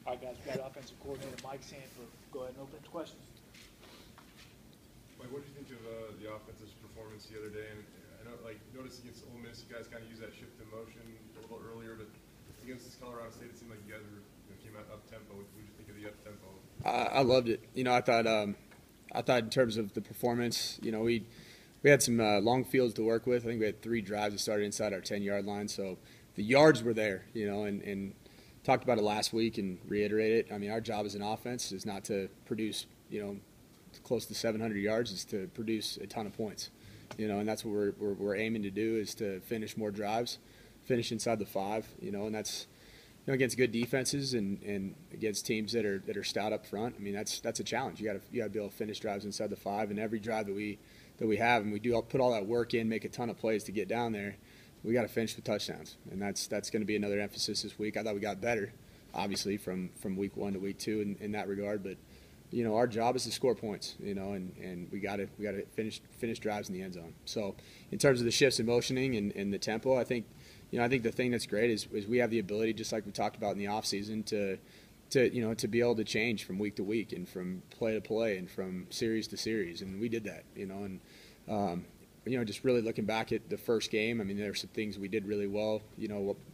All right, guys, we got offensive coordinator Mike Sanford. Go ahead and open up to questions. Mike, what did you think of the offensive performance the other day? And I know, noticed against Ole Miss, you guys kind of used that shift in motion a little earlier, but against this Colorado State, it seemed like you guys came out up tempo. What did you think of the up tempo? I loved it. I thought in terms of the performance, we had some long fields to work with. I think we had 3 drives that started inside our 10-yard line, so the yards were there. And talked about it last week and reiterate it. I mean, our job as an offense is not to produce, close to 700 yards. It's to produce a ton of points, and that's what we're aiming to do, is to finish more drives, finish inside the 5, and that's against good defenses and against teams that are stout up front. I mean, that's a challenge. You got to be able to finish drives inside the 5, and every drive that we have, and we do put all that work in, make a ton of plays to get down there. We got to finish with touchdowns, and that's going to be another emphasis this week. I thought we got better, obviously, from week 1 to week 2 in that regard. But our job is to score points, and we got to finish drives in the end zone. So in terms of the shifts in motioning and the tempo, I think the thing that's great is we have the ability, just like we talked about in the off season, to be able to change from week to week and from play to play and from series to series, and we did that, just really looking back at the first game, I mean, there were some things we did really well,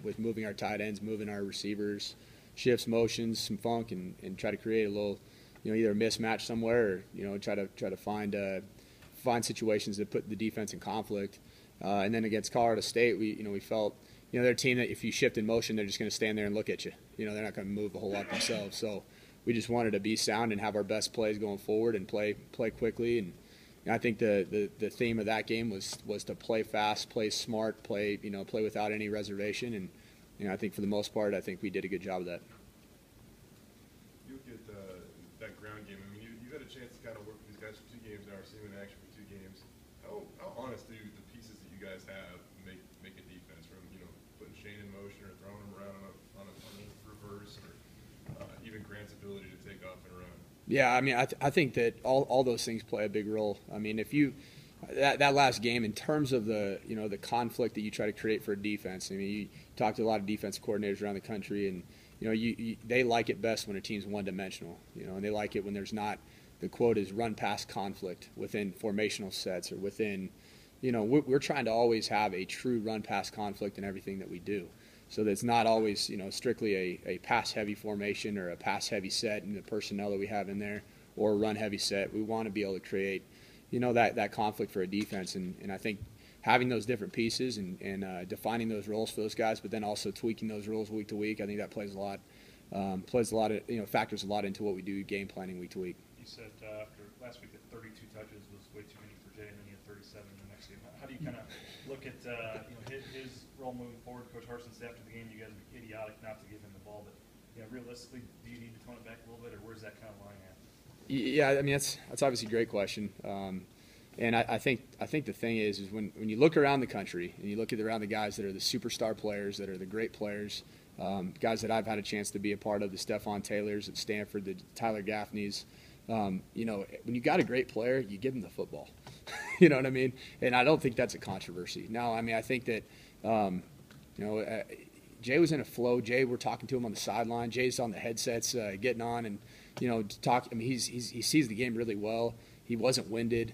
with moving our tight ends, moving our receivers, shifts, motions, some funk, and try to create a little, either a mismatch somewhere or, try to find situations that put the defense in conflict. And then against Colorado State, we felt, they're a team that if you shift in motion, they're just going to stand there and look at you. They're not going to move a whole lot themselves. So we just wanted to be sound and have our best plays going forward and play quickly. And I think the theme of that game was to play fast, play smart, play without any reservation. And I think for the most part, I think we did a good job of that. You look at that ground game. I mean, you had a chance to kind of work with these guys for 2 games now, or see them in action for 2 games. How honest do the pieces that you guys have make a defense, from putting Shane in motion or throwing him around on a reverse, or even Grant's ability to take off and run? Yeah, I mean, I think that all those things play a big role. I mean, if you that last game, in terms of the the conflict that you try to create for a defense, I mean, you talk to a lot of defensive coordinators around the country, and they like it best when a team's one-dimensional, and they like it when there's not, the quote is, run past conflict within formational sets or within, we're trying to always have a true run past conflict in everything that we do. So that's not always, strictly a pass-heavy formation or a pass-heavy set in the personnel that we have in there, or a run-heavy set. We want to be able to create, that conflict for a defense. And I think having those different pieces and defining those roles for those guys, but then also tweaking those roles week to week, I think that plays a lot factors a lot into what we do game planning week to week. You said after last week that 32 touches was way too many for Jay, and then he had 37 in the next game. How do you kind of look at his role moving forward? Coach Harsin said after the game, you guys would be idiotic not to give him the ball, but realistically, do you need to tone it back a little bit, or where's that kind of lying at? Yeah, I mean, that's obviously a great question, and I think the thing is when you look around the country and you look around the guys that are the superstar players, that are the great players, guys that I've had a chance to be a part of, the Stephon Taylors at Stanford, the Tyler Gaffneys. When you got a great player, you give him the football. You know what I mean? And I don't think that's a controversy. Now, I mean, I think that, Jay was in a flow. Jay, we're talking to him on the sideline. Jay's on the headsets, getting on and, talk. I mean, he sees the game really well. He wasn't winded.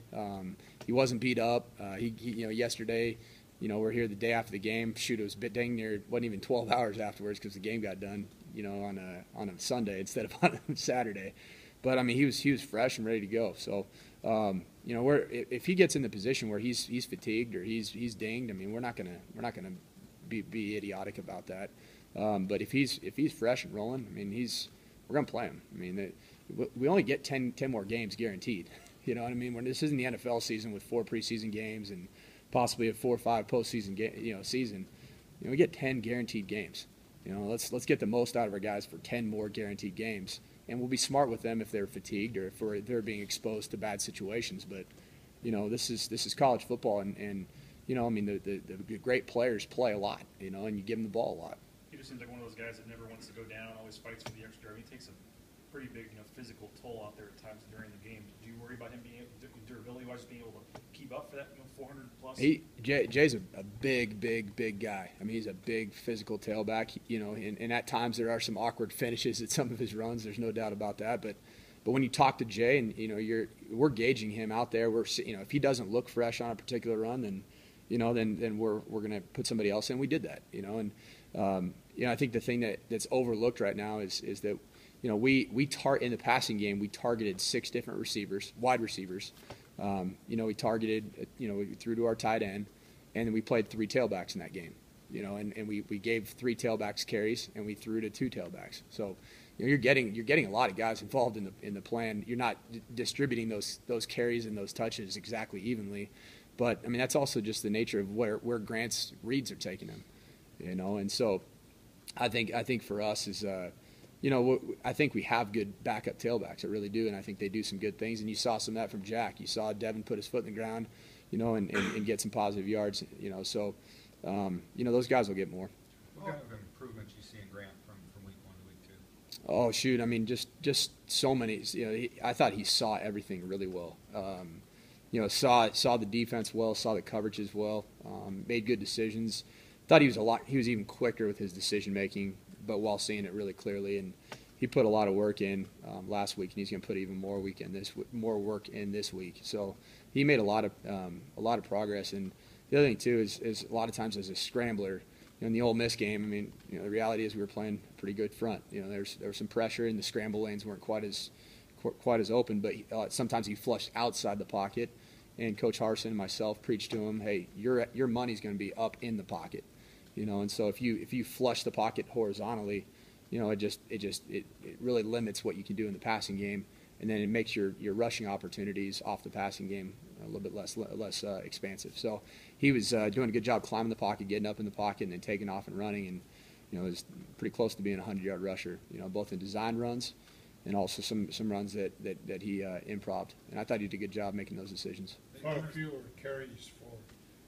He wasn't beat up. Yesterday, we're here the day after the game. Shoot, it was a bit dang near, it wasn't even 12 hours afterwards because the game got done, on a Sunday instead of on a Saturday. But I mean, he was fresh and ready to go. So, if he gets in the position where he's fatigued or he's dinged, I mean, we're not gonna be idiotic about that. But if he's fresh and rolling, I mean, we're gonna play him. I mean, we only get 10 more games guaranteed. You know what I mean? When this isn't the NFL season with 4 preseason games and possibly a 4 or 5 postseason season, we get 10 guaranteed games. Let's get the most out of our guys for 10 more guaranteed games. And we'll be smart with them if they're fatigued or if they're being exposed to bad situations. But, this is college football, and I mean, the great players play a lot, and you give them the ball a lot. He just seems like one of those guys that never wants to go down, always fights for the extra. He takes a pretty big, physical toll out there at times during the game. Do you worry about him being durability-wise, being able to keep up for that 400 plus? Jay's a big guy. I mean, he's a big physical tailback. And at times there are some awkward finishes at some of his runs. There's no doubt about that. But when you talk to Jay, and we're gauging him out there. If he doesn't look fresh on a particular run, then we're going to put somebody else in. We did that. I think the thing that's overlooked right now is that in the passing game we targeted 6 different receivers, wide receivers. We targeted, we threw to our tight end, and then we played 3 tailbacks in that game. And we gave 3 tailbacks carries, and we threw to 2 tailbacks. So you're getting a lot of guys involved in the plan. You're not distributing those carries and those touches exactly evenly, but I mean that's also just the nature of where Grant's reads are taking him. And so I think for us is I think we have good backup tailbacks. I really do, and I think they do some good things. And you saw some of that from Jack. You saw Devin put his foot in the ground, and get some positive yards. So those guys will get more. What kind of improvements you see in Grant from week 1 to week 2? Oh shoot! I mean, just so many. I thought he saw everything really well. Saw the defense well, saw the coverages well, made good decisions. Thought he was even quicker with his decision making, but while seeing it really clearly. And he put a lot of work in last week, and he's going to put even more work in this week. So he made a lot of progress. And the other thing too is a lot of times as a scrambler, in the Ole Miss game, I mean, the reality is we were playing a pretty good front. There was some pressure, and the scramble lanes weren't quite as open. But sometimes he flushed outside the pocket, and Coach Harsin and myself preached to him, "Hey, your money's going to be up in the pocket." And so if you flush the pocket horizontally, it really limits what you can do in the passing game, and then it makes your rushing opportunities off the passing game a little bit less expansive. So he was doing a good job climbing the pocket, getting up in the pocket, and then taking off and running, and it was pretty close to being a 100-yard rusher. Both in design runs and also some runs that he improv'd. And I thought he did a good job making those decisions. Far fewer carries for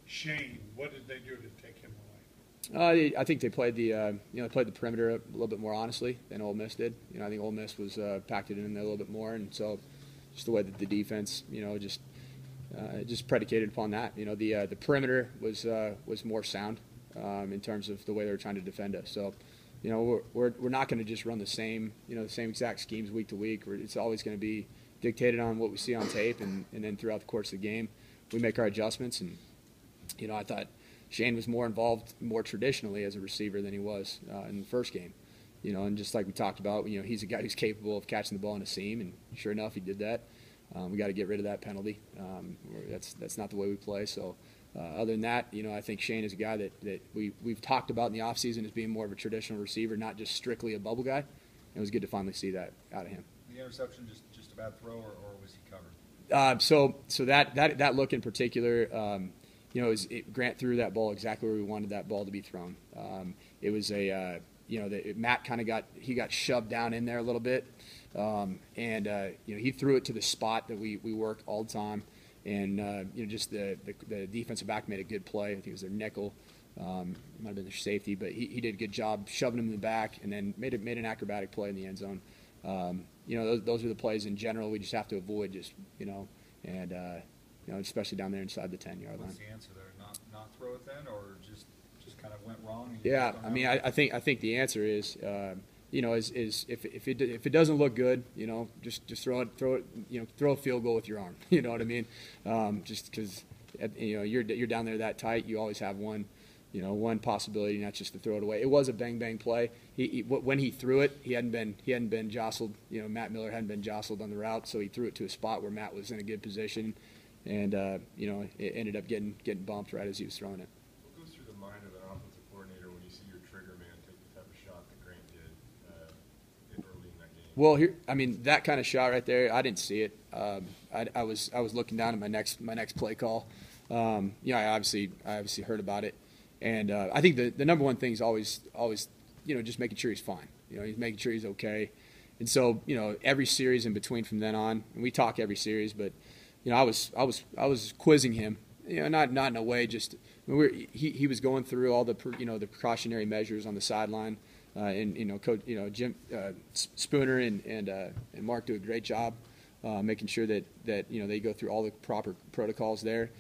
Shane. What did they do to take him away? I think they played the perimeter a little bit more honestly than Ole Miss did. I think Ole Miss was packed it in there a little bit more, and so just the way that the defense, just predicated upon that. The perimeter was more sound in terms of the way they were trying to defend us. So, we're not going to just run the same exact schemes week to week. It's always going to be dictated on what we see on tape, and then throughout the course of the game, we make our adjustments. And I thought Shane was more involved more traditionally as a receiver than he was in the first game. And just like we talked about, he's a guy who's capable of catching the ball in a seam, and sure enough, he did that. We got to get rid of that penalty. That's not the way we play. So other than that, I think Shane is a guy that we've talked about in the offseason as being more of a traditional receiver, not just strictly a bubble guy. It was good to finally see that out of him. The interception just a bad throw, or was he covered? So that look in particular, Grant threw that ball exactly where we wanted that ball to be thrown. It was Matt kind of got shoved down in there a little bit, and he threw it to the spot that we work all the time, and just the defensive back made a good play. I think it was their nickel, might have been their safety, but he did a good job shoving him in the back, and then made an acrobatic play in the end zone. Those are the plays in general we just have to avoid, especially down there inside the 10-yard line. What's the answer there? Not throw it then, or just kind of went wrong? And Yeah, I mean, I think the answer is, is if it doesn't look good, just throw it, throw a field goal with your arm. You know what I mean? Just because you're down there that tight, you always have one possibility, and that's just to throw it away. It was a bang bang play. When he threw it, he hadn't been jostled. Matt Miller hadn't been jostled on the route, so he threw it to a spot where Matt was in a good position, and it ended up getting bumped right as he was throwing it. What goes through the mind of an offensive coordinator when you see your trigger man take the type of shot that Grant did early in that game? Well, that kind of shot right there, I didn't see it. I was looking down at my next play call. I obviously heard about it, and I think the number one thing is always just making sure he's fine. He's making sure he's okay. And so every series in between from then on, and we talk every series, but I was quizzing him, not in a way, just he was going through all the the precautionary measures on the sideline, and Coach Jim Spooner and Mark do a great job making sure that you know they go through all the proper protocols there.